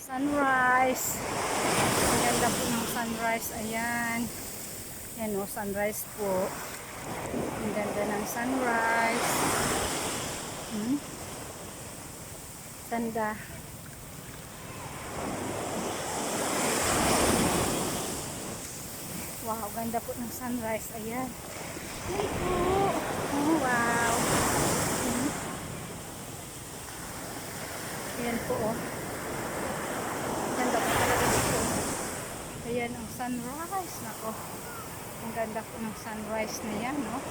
Sunrise. Ang ganda po ng sunrise. Ayan. Ayan o, sunrise po. Ang ganda ng sunrise. Ganda. Wow, ganda po ng sunrise. Ayan. Ayan po. Oh, wow. Ayan po oh. Ganda po talaga dito. Ayan ang sunrise. Nako. Ang ganda po ng sunrise na yan, no?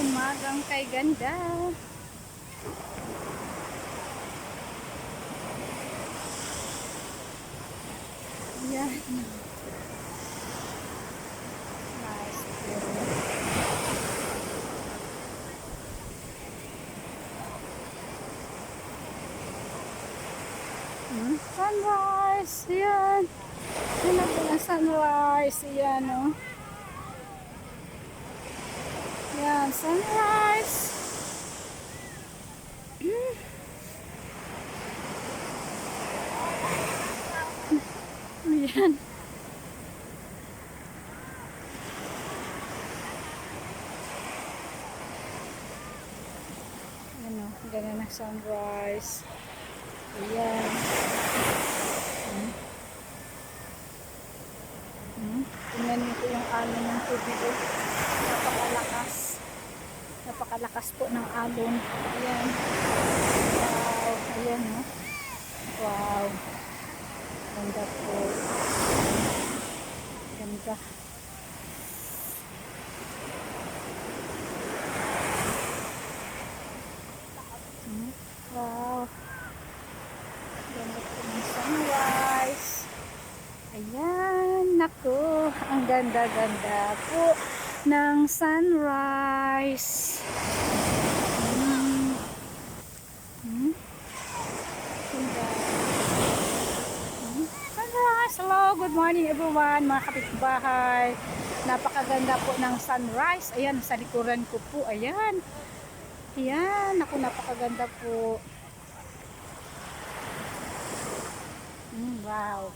Umagang kay ganda. Ayan. Nice. Sunrise. Ayan. Ayan po ng sunrise. Ayan, no? Ayan, sunrise. Ayan. Ano, ganda na sunrise. Ayan. Tingnan niyo po yung alon ng tubig. Napakalakas. Napakalakas po ng alon. Ayan. Wow. Ayan, no? Wow. Ganda po. Ganda. Wow. Ganda po ng sunrise. Ayan. Naku. Ang ganda-ganda po ng sunrise. Sunrise. Hello. Good morning everyone. Mga kapitbahay. Napakaganda po ng sunrise. Ayan. Sa likuran ko po. Ayan. Ayan. Naku. Napakaganda po. Wow.